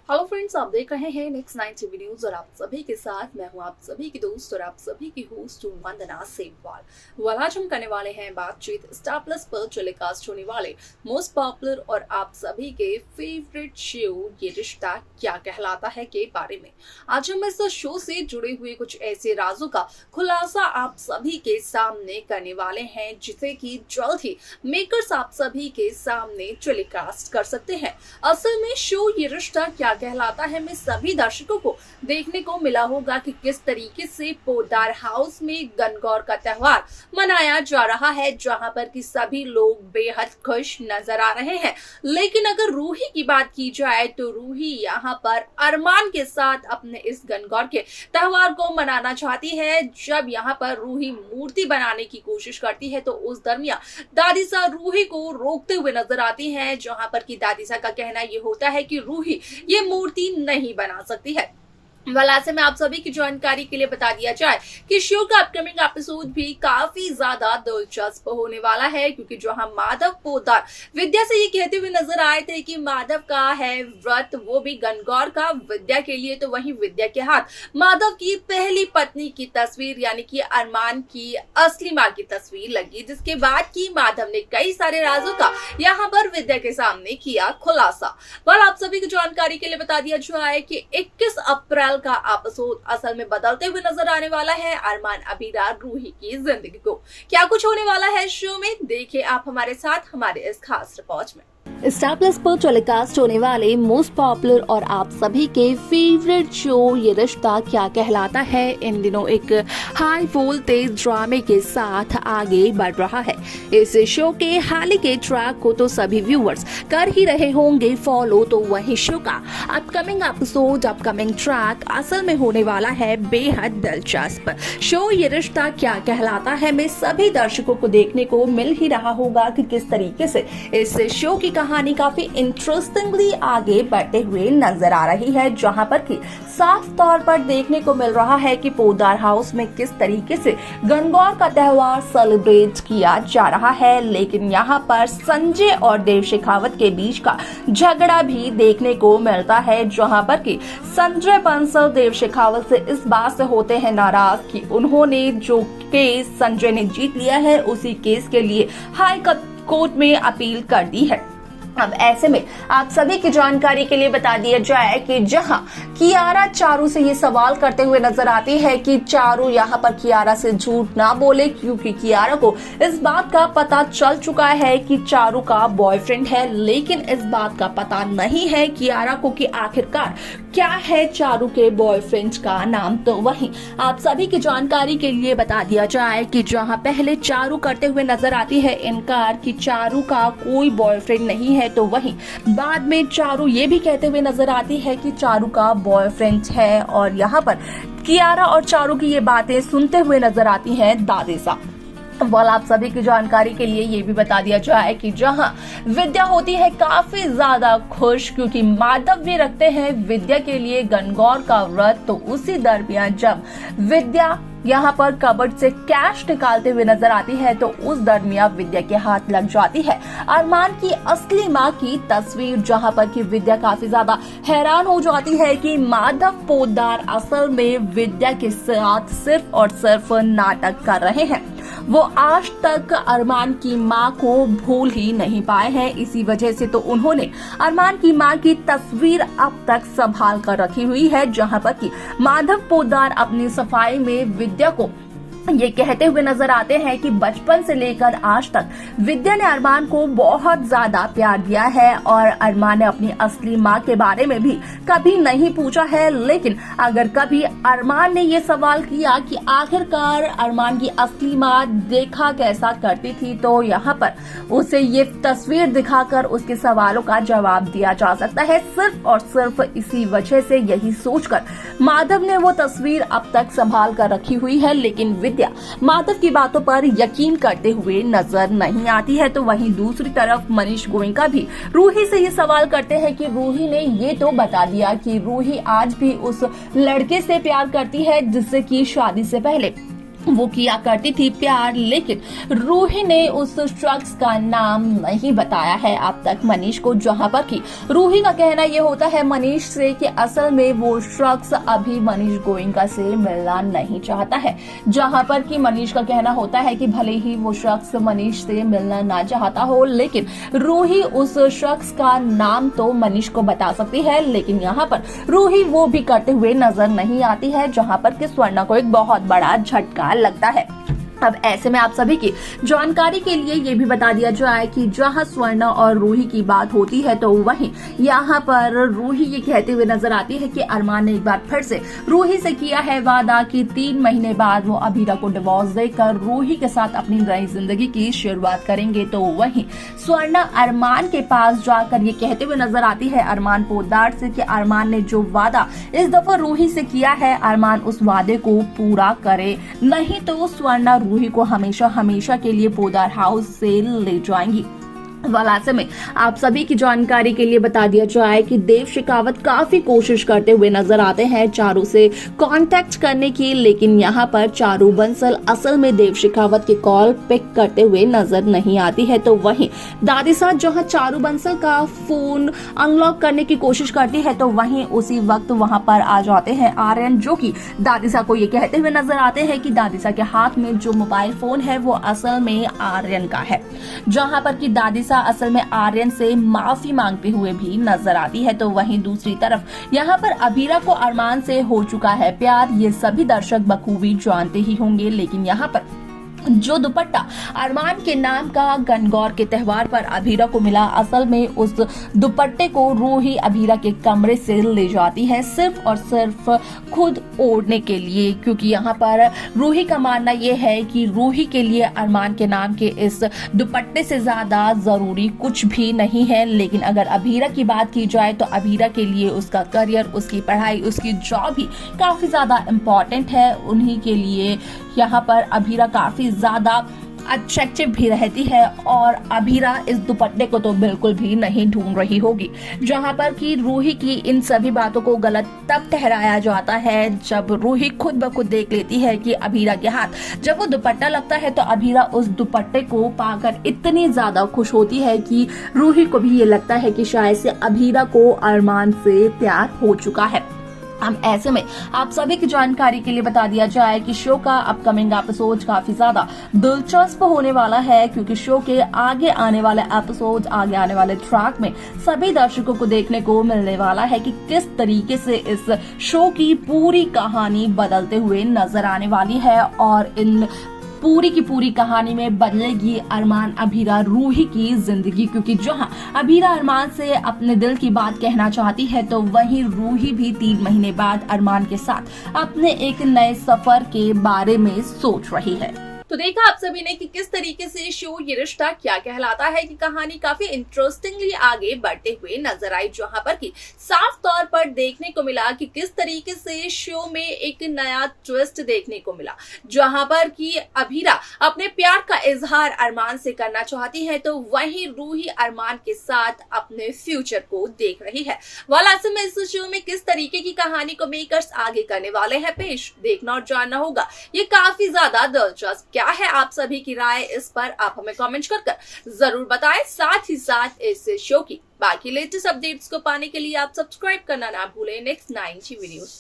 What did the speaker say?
Hello friends, आप देख रहे हैं नेक्स्ट 90 न्यूज और आप सभी के साथ मैं हूं आप सभी की दोस्त और आप सभी की होस्ट वंदना सेमवाल। आज हम करने वाले हैं बातचीत स्टार प्लस पर टेलीकास्ट होने वाले मोस्ट पॉपुलर और आप सभी के फेवरेट शो ये रिश्ता क्या कहलाता है के बारे में। आज हम इस शो से जुड़े हुए कुछ ऐसे राजों का खुलासा आप सभी के सामने करने वाले हैं जिसे कि जल्द ही मेकर्स आप सभी के सामने टेलीकास्ट कर सकते हैं। असल में शो ये रिश्ता क्या कहलाता है में सभी दर्शकों को देखने को मिला होगा कि किस तरीके से पोद्दार हाउस में गणगौर का त्योहार मनाया जा रहा है, जहां पर कि सभी लोग बेहद खुश नजर आ रहे हैं। लेकिन अगर रूही की बात की जाए तो रूही यहां पर अरमान के साथ अपने इस गणगौर के त्योहार को मनाना चाहती है। जब यहां पर रूही मूर्ति बनाने की कोशिश करती है तो उस दरमियान दादीसा रूही को रोकते हुए नजर आती है, जहां पर कि दादीसा का कहना ये होता है कि रूही ये मूर्ति नहीं बना सकती है। ऐसे में आप सभी की जानकारी के लिए बता दिया जाए कि शो का अपकमिंग एपिसोड भी काफी ज्यादा दिलचस्प होने वाला है, क्योंकि जहां माधव पोद्दार विद्या से ये कहते हुए नजर आए थे कि माधव का है व्रत, वो भी गणगौर का विद्या के लिए, तो वहीं विद्या के हाथ माधव की पहली पत्नी की तस्वीर यानी कि अरमान की असली माँ की तस्वीर लगी, जिसके बाद की माधव ने कई सारे राजों का यहाँ पर विद्या के सामने किया खुलासा। आप सभी की जानकारी के लिए बता दिया जाए कि 21 अप्रैल का एपिसोड असल में बदलते हुए नजर आने वाला है अरमान अबीरार रूही की जिंदगी को। क्या कुछ होने वाला है शो में, देखिए आप हमारे साथ हमारे इस खास रिपोर्ट में। स्टार प्लस पर टेलीकास्ट होने वाले मोस्ट पॉपुलर और आप सभी के फेवरेट शो ये रिश्ता क्या कहलाता है इन दिनों एक हाई वोल्टेज ड्रामे के साथ आगे बढ़ रहा है। इस शो के हाल के ट्रैक को तो सभी व्यूअर्स कर ही रहे होंगे फॉलो, तो वही शो का अपकमिंग एपिसोड अपकमिंग ट्रैक असल में होने वाला है बेहद दिलचस्प। शो ये रिश्ता क्या कहलाता है में सभी दर्शकों को देखने को मिल ही रहा होगा कि किस तरीके से इस शो की कहानी काफी इंटरेस्टिंगली आगे बढ़ते हुए नजर आ रही है, जहां पर कि साफ तौर पर देखने को मिल रहा है कि पोद्दार हाउस में किस तरीके से गणगौर का त्योहार सेलिब्रेट किया जा रहा है। लेकिन यहाँ पर संजय और देव शेखावत के बीच का झगड़ा भी देखने को मिलता है, जहां पर कि संजय बंसल देव शेखावत से इस बात से होते हैं नाराज कि उन्होंने जो केस संजय ने जीत लिया है उसी केस के लिए हाई कोर्ट में अपील कर दी है। अब ऐसे में आप सभी की जानकारी के लिए बता दिया जाए कि जहां कियारा चारू से ये सवाल करते हुए नजर आती है कि चारू यहाँ पर कियारा से झूठ ना बोले, क्योंकि कियारा को इस बात का पता चल चुका है कि चारू का बॉयफ्रेंड है, लेकिन इस बात का पता नहीं है कियारा को कि आखिरकार क्या है चारू के बॉयफ्रेंड का नाम। तो वहीं आप सभी की जानकारी के लिए बता दिया जाए कि जहाँ पहले चारू करते हुए नजर आती है इनकार कि चारू का कोई बॉयफ्रेंड नहीं है, तो वहीं बाद में चारू ये भी कहते हुए नजर आती है कि चारू का बॉयफ्रेंड है। और यहाँ पर कियारा और चारू की ये बातें सुनते हुए नजर आती हैं दादीसा। आप सभी की जानकारी के लिए ये भी बता दिया जाए कि जहां विद्या होती है काफी ज्यादा खुश, क्योंकि माधव भी रखते हैं विद्या के लिए गणगौर का व्रत, तो उसी दरमियान जब विद्या यहाँ पर कबर्ड से कैश निकालते हुए नजर आती है तो उस दरमियान विद्या के हाथ लग जाती है अरमान की असली माँ की तस्वीर, जहाँ पर कि विद्या काफी ज्यादा हैरान हो जाती है कि माधव पोद्दार असल में विद्या के साथ सिर्फ और सिर्फ नाटक कर रहे हैं। वो आज तक अरमान की माँ को भूल ही नहीं पाए हैं, इसी वजह से तो उन्होंने अरमान की माँ की तस्वीर अब तक संभाल कर रखी हुई है, जहाँ पर कि माधव पोद्दार अपनी सफाई में विद्या को ये कहते हुए नजर आते हैं कि बचपन से लेकर आज तक विद्या ने अरमान को बहुत ज्यादा प्यार दिया है और अरमान ने अपनी असली माँ के बारे में भी कभी नहीं पूछा है। लेकिन अगर कभी अरमान ने ये सवाल किया कि आखिरकार अरमान की असली माँ देखा कैसा करती थी, तो यहाँ पर उसे ये तस्वीर दिखाकर उसके सवालों का जवाब दिया जा सकता है। सिर्फ और सिर्फ इसी वजह से यही सोचकर माधव ने वो तस्वीर अब तक संभाल कर रखी हुई है, लेकिन विद्या माधव की बातों पर यकीन करते हुए नजर नहीं आती है। तो वहीं दूसरी तरफ मनीष गोयनका भी रूही से ये सवाल करते हैं कि रूही ने ये तो बता दिया कि रूही आज भी उस लड़के से प्यार करती है जिससे कि शादी से पहले वो किया करती थी प्यार, लेकिन रूही ने उस शख्स का नाम नहीं बताया है अब तक मनीष को, जहां पर कि रूही का कहना ये होता है मनीष से कि असल में वो शख्स अभी मनीष गोयनका से मिलना नहीं चाहता है, जहां पर कि मनीष का कहना होता है कि भले ही वो शख्स मनीष से मिलना ना चाहता हो, लेकिन रूही उस शख्स का नाम तो मनीष को बता सकती है, लेकिन यहाँ पर रूही वो भी करते हुए नजर नहीं आती है, जहां पर कि स्वर्णा को एक बहुत बड़ा झटका लगता है। अब ऐसे में आप सभी की जानकारी के लिए ये भी बता दिया जाए कि जहां स्वर्णा और रूही की बात होती है तो वहीं यहाँ पर रूही ये कहते हुए नजर आती है कि अरमान ने एक बार फिर से रूही से किया है वादा कि 3 महीने बाद वो अभीरा को डिवोर्स देकर रूही के साथ अपनी नई जिंदगी की शुरुआत करेंगे। तो वहीं स्वर्णा अरमान के पास जाकर ये कहते हुए नजर आती है अरमान पोद्दार से कि अरमान ने जो वादा इस दफा रूही से किया है अरमान उस वादे को पूरा करे, नहीं तो स्वर्णा रूही को हमेशा हमेशा के लिए पोद्दार हाउस से ले जाएंगी। ऐसे में आप सभी की जानकारी के लिए बता दिया जाए कि देव शेखावत काफी कोशिश करते हुए नजर आते हैं चारू से कांटेक्ट करने की, लेकिन यहाँ पर चारू बंसल असल में देव शेखावत की कॉल पिक करते हुए नजर नहीं आती है। तो वहीं दादी साहब जहाँ चारू बंसल का फोन अनलॉक करने की कोशिश करती है तो वहीं उसी वक्त वहां पर आ जाते हैं आर्यन, जो कि दादी साहब को ये कहते हुए नजर आते हैं कि दादी साहब के हाथ में जो मोबाइल फोन है वो असल में आर्यन का है, जहाँ पर की दादी असल में आर्यन से माफी मांगते हुए भी नजर आती है। तो वहीं दूसरी तरफ यहाँ पर अभीरा को अरमान से हो चुका है प्यार, ये सभी दर्शक बखूबी जानते ही होंगे, लेकिन यहाँ पर जो दुपट्टा अरमान के नाम का गणगौर के त्योहार पर अभीरा को मिला, असल में उस दुपट्टे को रूही अभीरा के कमरे से ले जाती है सिर्फ और सिर्फ खुद ओढ़ने के लिए, क्योंकि यहाँ पर रूही का मानना यह है कि रूही के लिए अरमान के नाम के इस दुपट्टे से ज्यादा जरूरी कुछ भी नहीं है। लेकिन अगर अभीरा की बात की जाए तो अभीरा के लिए उसका करियर, उसकी पढ़ाई, उसकी जॉब ही काफी ज्यादा इम्पोर्टेंट है। उन्हीं के लिए यहाँ पर अभीरा काफी ज्यादा अट्रैक्टिव भी रहती है और अभीरा इस दुपट्टे को तो बिल्कुल भी नहीं ढूंढ रही होगी, जहां पर कि रूही की इन सभी बातों को गलत तब ठहराया जाता है जब रूही खुद ब खुद देख लेती है कि अभीरा के हाथ जब वो दुपट्टा लगता है तो अभीरा उस दुपट्टे को पाकर इतनी ज्यादा खुश होती है कि रूही को भी ये लगता है कि शायद से अभीरा को अरमान से प्यार हो चुका है। हम ऐसे में आप सभी की जानकारी के लिए बता दिया जाए कि शो का अपकमिंग एपिसोड काफी ज्यादा दिलचस्प होने वाला है, क्योंकि शो के आगे आने वाले एपिसोड, आगे आने वाले ट्रैक में सभी दर्शकों को देखने को मिलने वाला है कि किस तरीके से इस शो की पूरी कहानी बदलते हुए नजर आने वाली है और इन पूरी की पूरी कहानी में बदलेगी अरमान अभीरा रूही की जिंदगी, क्योंकि जहां अभीरा अरमान से अपने दिल की बात कहना चाहती है तो वहीं रूही भी 3 महीने बाद अरमान के साथ अपने एक नए सफर के बारे में सोच रही है। तो देखा आप सभी ने कि किस तरीके से शो ये रिश्ता क्या कहलाता है की कहानी काफी इंटरेस्टिंगली आगे बढ़ते हुए नजर आई, जहां पर कि साफ तौर पर देखने को मिला कि किस तरीके से शो में एक नया ट्विस्ट देखने को मिला, जहां पर कि अभीरा अपने प्यार का इजहार अरमान से करना चाहती है तो वहीं रूही अरमान के साथ अपने फ्यूचर को देख रही है। वाला में इस शो में किस तरीके की कहानी को मेकर्स आगे करने वाले हैं पेश, देखना और जानना होगा। ये काफी ज्यादा दिलचस्प। क्या है आप सभी की राय इस पर, आप हमें कमेंट कर जरूर बताएं। साथ ही साथ इस शो की बाकी लेटेस्ट अपडेट्स को पाने के लिए आप सब्सक्राइब करना ना भूलें नेक्स्ट 9 न्यूज़।